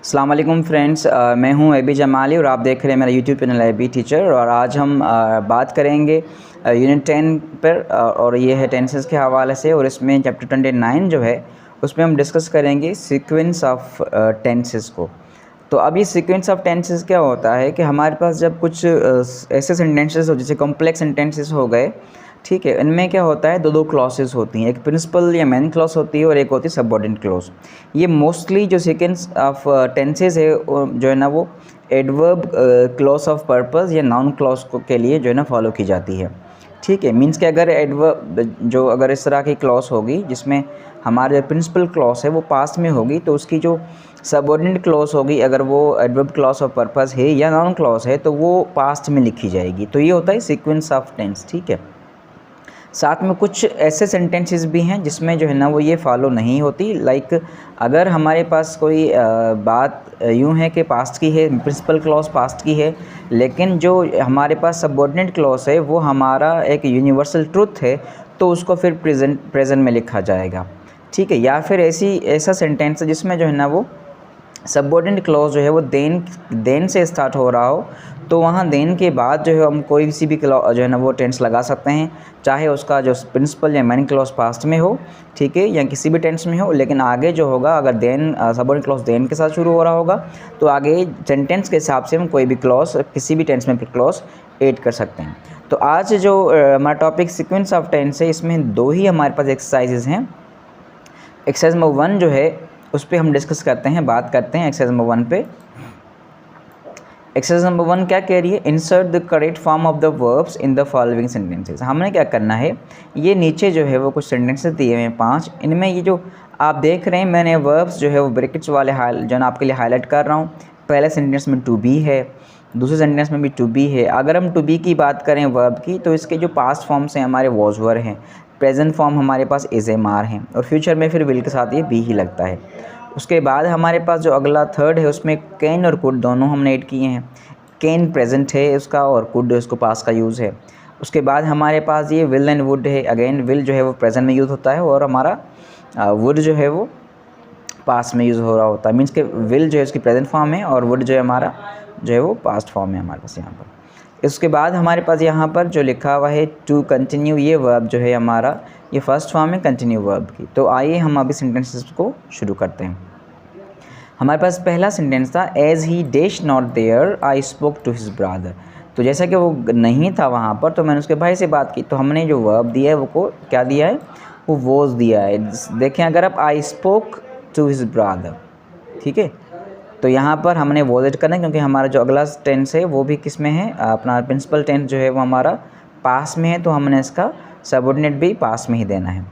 अस्सलाम वालेकुम फ्रेंड्स, मैं हूं एबी जमाली और आप देख रहे हैं मेरा यूट्यूब चैनल एबी टीचर। और आज हम बात करेंगे यूनिट 10 पर और ये है टेंसेस के हवाले से। और इसमें चैप्टर 29 जो है उसमें हम डिस्कस करेंगे सीक्वेंस ऑफ टेंसेस को। तो अब ये सीक्वेंस ऑफ टेंसेस क्या होता है कि हमारे पास जब कुछ ऐसे सेंटेंसेस हो जैसे कॉम्प्लेक्स सेंटेंसेस हो गए, ठीक है, इनमें क्या होता है दो क्लॉसेस होती हैं, एक प्रिंसिपल या मेन क्लॉज होती है और एक होती है सबऑर्डिनेट क्लॉज। ये मोस्टली जो सीक्वेंस ऑफ टेंसेस है जो है ना वो एडवर्ब क्लॉज ऑफ पर्पस या नाउन क्लॉज के लिए जो है ना फॉलो की जाती है। ठीक है, मींस कि अगर एडवर्ब जो अगर इस तरह की क्लॉज होगी जिसमें हमारे प्रिंसिपल क्लॉज है वो पास्ट में होगी, तो उसकी जो सबऑर्डिनेट क्लॉज होगी अगर वो एडवर्ब क्लॉज ऑफ पर्पस है या नाउन क्लॉज है तो वो पास्ट में लिखी जाएगी। तो ये होता है सीक्वेंस ऑफ टेंस। ठीक है, साथ में कुछ ऐसे सेंटेंसेस भी हैं जिसमें जो है ना वो ये फॉलो नहीं होती। लाइक अगर हमारे पास कोई बात यूँ है कि पास्ट की है, प्रिंसिपल क्लॉज पास्ट की है, लेकिन जो हमारे पास सबऑर्डिनेट क्लॉज है वो हमारा एक यूनिवर्सल ट्रुथ है, तो उसको फिर प्रेजेंट में लिखा जाएगा। ठीक है, या फिर ऐसा सेंटेंस है जिसमें जो है ना वो सबऑर्डिनेट क्लॉज जो है वो देन से स्टार्ट हो रहा हो, तो वहाँ देन के बाद जो है हम कोई सी भी क्लॉज जो है ना वो टेंस लगा सकते हैं, चाहे उसका जो प्रिंसिपल या मेन क्लॉज पास्ट में हो, ठीक है, या किसी भी टेंस में हो। लेकिन आगे जो होगा अगर देन सबऑर्डिनेट क्लॉज देन के साथ शुरू हो रहा होगा तो आगे सेंटेंस के हिसाब से हम कोई भी क्लॉज किसी भी टेंस में क्लॉज ऐड कर सकते हैं। तो आज जो हमारा टॉपिक सीक्वेंस ऑफ टेंस है, इसमें दो ही हमारे पास एक्सरसाइजेज हैं। एक्सरसाइज नंबर 1 जो है उस पर हम डिस्कस करते हैं, बात करते हैं एक्सरसाइज नंबर 1 पे। एक्सरसाइज नंबर 1 क्या कह रही है? Insert the correct form of the verbs in the following sentences. हमने क्या करना है, ये नीचे जो है वो कुछ सेंटेंसेस दिए हुए हैं 5, इनमें ये जो आप देख रहे हैं मैंने वर्ब्स जो है वो ब्रैकेट्स वाले जो है आपके लिए हाईलाइट कर रहा हूँ। पहले सेंटेंस में टू बी है, दूसरे सेंटेंस में भी टू बी है। अगर हम टू बी की बात करें वर्ब की, तो इसके जो पास्ट फॉर्म्स हैं हमारे वॉज वर हैं, प्रेजेंट फॉर्म हमारे पास इज एम आर हैं, और फ्यूचर में फिर विल के साथ ये बी ही लगता है। उसके बाद हमारे पास जो अगला थर्ड है उसमें कैन और कुड दोनों हमने ऐड किए हैं। कैन प्रेजेंट है उसका और कुड उसको पास्ट का यूज़ है। उसके बाद हमारे पास ये विल एंड वुड है। अगेन विल जो है वो प्रेजेंट में यूज़ होता है और हमारा वुड जो है वो पास्ट में यूज़ हो रहा होता है। मीन्स के विल जो है उसकी प्रेजेंट फॉर्म है और वुड जो है हमारा जो है वो पास्ट फॉर्म है हमारे पास यहाँ पर। इसके बाद हमारे पास यहाँ पर जो लिखा हुआ है टू कंटिन्यू, ये वर्ब जो है हमारा ये फर्स्ट फॉर्म है कंटिन्यू वर्ब की। तो आइए हम अभी सेंटेंसेस को शुरू करते हैं। हमारे पास पहला सेंटेंस था as he dash not there I spoke to his brother. तो जैसा कि वो नहीं था वहाँ पर तो मैंने उसके भाई से बात की, तो हमने जो वर्ब दिया है वो को क्या दिया है, वो वॉज दिया है। देखें अगर आप I spoke to his brother, ठीक है, तो यहाँ पर हमने वॉज ऐड करना है क्योंकि हमारा जो अगला टेंस है वो भी किस में है, अपना प्रिंसिपल टेंस जो है वो हमारा पास में है, तो हमने इसका सबऑर्डिनेट भी पास में ही देना है।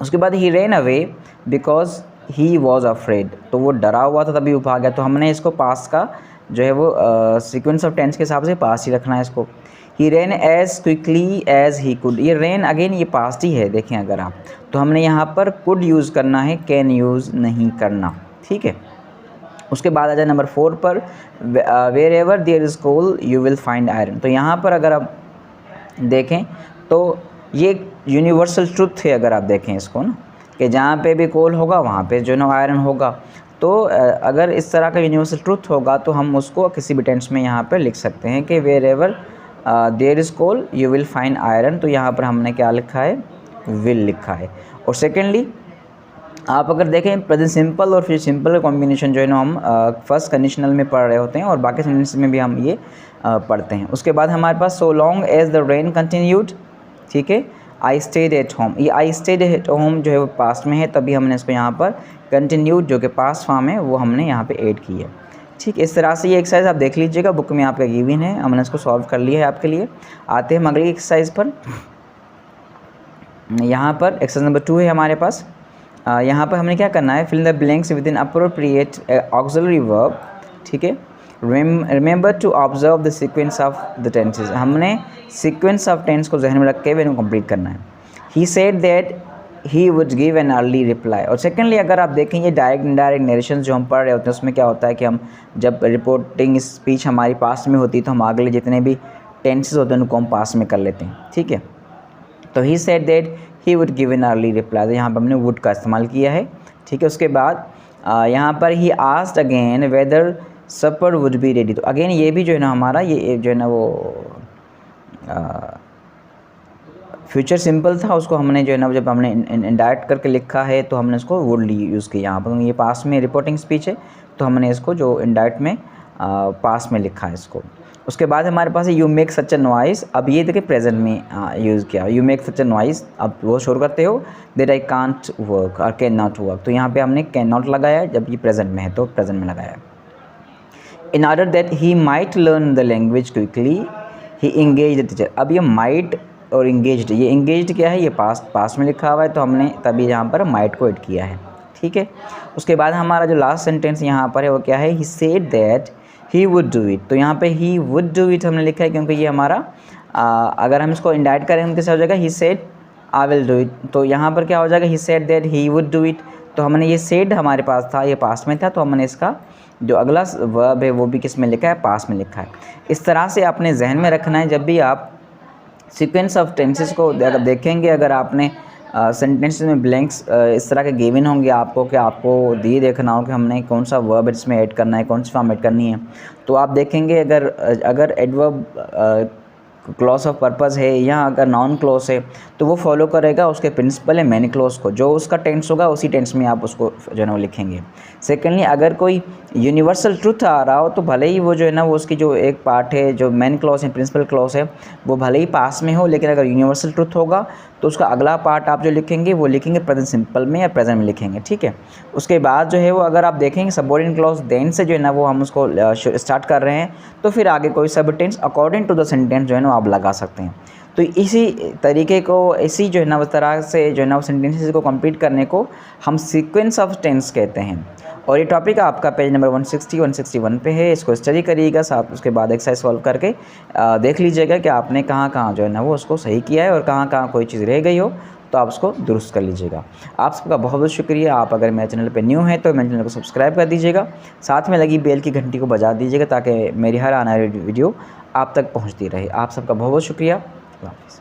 उसके बाद he ran away because he was afraid, तो वो डरा हुआ था तभी वो भाग गया, तो हमने इसको पास का जो है वो सीक्वेंस ऑफ टेंस के हिसाब से पास ही रखना है इसको। He ran as quickly as he could, ये रैन अगेन ये पास्ट ही है, देखें अगर आप, तो हमने यहाँ पर कुड यूज़ करना है, कैन यूज़ नहीं करना। ठीक है, उसके बाद आ जाए नंबर 4 पर wherever there is coal you will find iron. तो यहाँ पर अगर आप देखें तो ये यूनिवर्सल ट्रुथ है, अगर आप देखें इसको ना, कि जहाँ पे भी कोल होगा वहाँ पे जो ना आयरन होगा। तो अगर इस तरह का यूनिवर्सल ट्रुथ होगा तो हम उसको किसी भी टेंस में यहाँ पर लिख सकते हैं कि wherever there is coal you will find iron. तो यहाँ पर हमने क्या लिखा है, विल लिखा है। और सेकेंडली आप अगर देखें प्रेजेंट सिंपल और फिर सिंपल कॉम्बिनेशन जो है ना हम फर्स्ट कंडीशनल में पढ़ रहे होते हैं और बाकी सेंटेंस में भी हम ये पढ़ते हैं। उसके बाद हमारे पास so long as the rain continued, ठीक है, आई स्टेड एट होम, ये आई स्टेड एट होम जो है वो पास्ट में है, तभी हमने इसको यहाँ पर कंटिन्यूड जो कि पास्ट फॉर्म है वो हमने यहाँ पे ऐड की है। ठीक, इस तरह से ये एक्सरसाइज आप देख लीजिएगा, बुक में आपका गिवन है, हमने इसको सॉल्व कर लिया है आपके लिए। आते हैं हम अगली एक्सरसाइज पर। यहाँ पर एक्सरसाइज नंबर 2 है हमारे पास। यहाँ पर हमने क्या करना है, fill the blanks with in appropriate auxiliary verb. ठीक है, remember to observe the sequence of the tenses, हमने सीक्वेंस ऑफ टेंस को जहन में रख के इनको कंप्लीट करना है। He said that he would give an early reply. और सेकेंडली अगर आप देखें ये डायरेक्ट इनडायरेक्ट नरेशन जो हम पढ़ रहे होते हैं उसमें क्या होता है कि हम जब रिपोर्टिंग स्पीच हमारी पास्ट में होती है तो हम अगले जितने भी टेंसेस होते हैं उनको हम पास्ट में कर लेते हैं। ठीक है, तो ही said that he would give an early reply, तो यहाँ पर हमने वुड का इस्तेमाल किया है। ठीक है, उसके बाद यहाँ पर he asked again whether supper would be ready. तो अगेन ये भी जो है ना हमारा ये जो है ना वो फ्यूचर सिंपल था, उसको हमने जो है ना जब हमने इंडायरेक्ट करके लिखा है तो हमने इसको वुड यूज़ किया यहाँ पर। ये पास्ट में रिपोर्टिंग स्पीच है तो हमने इसको जो इंडायरेक्ट में पास्ट में लिखा है इसको। उसके बाद हमारे पास है you make such a noise. अब ये देखिए प्रेजेंट में यूज़ किया, you make such a noise. अब वो शोर करते हो दैट आई कांट वर्क और कैन नॉट वर्क। तो यहाँ पे हमने कैन नॉट लगाया, जब ये प्रेजेंट में है तो प्रेजेंट में लगाया। In order that he might learn the language quickly he engage the teacher. अब ये माइट और इंगेज्ड, ये इंगेज्ड क्या है, ये पास्ट में लिखा हुआ है तो हमने तभी यहाँ पर माइट को ऐड किया है, ठीक है। उसके बाद हमारा जो लास्ट सेंटेंस यहाँ पर है वो क्या है, he said that he would do it. तो यहाँ पे ही वुड डू इट हमने लिखा है क्योंकि ये हमारा अगर हम इसको इंडायरेक्ट करेंगे तो कैसे हो जाएगा, he said I will do it. तो यहाँ पर क्या हो जाएगा, ही said that he would do it. तो हमने ये सेड हमारे पास था, ये पास्ट में था, तो हमने इसका जो अगला वर्ब है वो भी किस में लिखा है, पास्ट में लिखा है। इस तरह से आपने जहन में रखना है जब भी आप सीक्वेंस ऑफ टेंसेस को देखेंगे। अगर आपने सेंटेंस में ब्लैंक्स इस तरह के गिवन होंगे आपको कि आपको दिए देखना हो कि हमने कौन सा वर्ब इसमें ऐड करना है, कौन सी फॉर्म ऐड करनी है, तो आप देखेंगे अगर एडवर्ब क्लॉज ऑफ पर्पस है या अगर नॉन क्लॉज है तो वो फॉलो करेगा उसके प्रिंसिपल है मैनी क्लॉज को। जो उसका टेंस होगा उसी टेंस में आप उसको जो है ना वो लिखेंगे। सेकेंडली, अगर कोई यूनिवर्सल ट्रुथ आ रहा हो तो भले ही वो जो है ना वो उसकी जो एक पार्ट है जो मेन क्लॉज है, प्रिंसिपल क्लॉज है, वो भले ही पास में हो, लेकिन अगर यूनिवर्सल ट्रुथ होगा तो उसका अगला पार्ट आप जो लिखेंगे वो लिखेंगे प्रेजेंट सिंपल में या प्रेजेंट में लिखेंगे, ठीक है। उसके बाद जो है वो अगर आप देखेंगे सबऑर्डिनेट क्लॉज देन से जो है ना वो हम उसको स्टार्ट कर रहे हैं तो फिर आगे कोई sub tense according to the sentence जो है ना आप लगा सकते हैं। तो इसी तरीके को, इसी जो है ना उस तरह से जो है ना सेंटेंसेस को कंप्लीट करने को हम सीक्वेंस ऑफ टेंस कहते हैं। और ये टॉपिक आपका पेज नंबर 160-161 पे है, इसको स्टडी करिएगा, साथ उसके बाद एक्सरसाइज सॉल्व करके देख लीजिएगा कि आपने कहाँ कहाँ जो है ना वो उसको सही किया है और कहाँ कहाँ कोई चीज़ रह गई हो तो आप उसको दुरुस्त कर लीजिएगा। आप सबका बहुत बहुत शुक्रिया। आप अगर मेरे चैनल पे न्यू हैं तो मेरे चैनल को सब्सक्राइब कर दीजिएगा, साथ में लगी बेल की घंटी को बजा दीजिएगा ताकि मेरी हर आने वाली वीडियो आप तक पहुँचती रहे। आप सबका बहुत बहुत शुक्रिया। अल्लाह हाफ़िज़।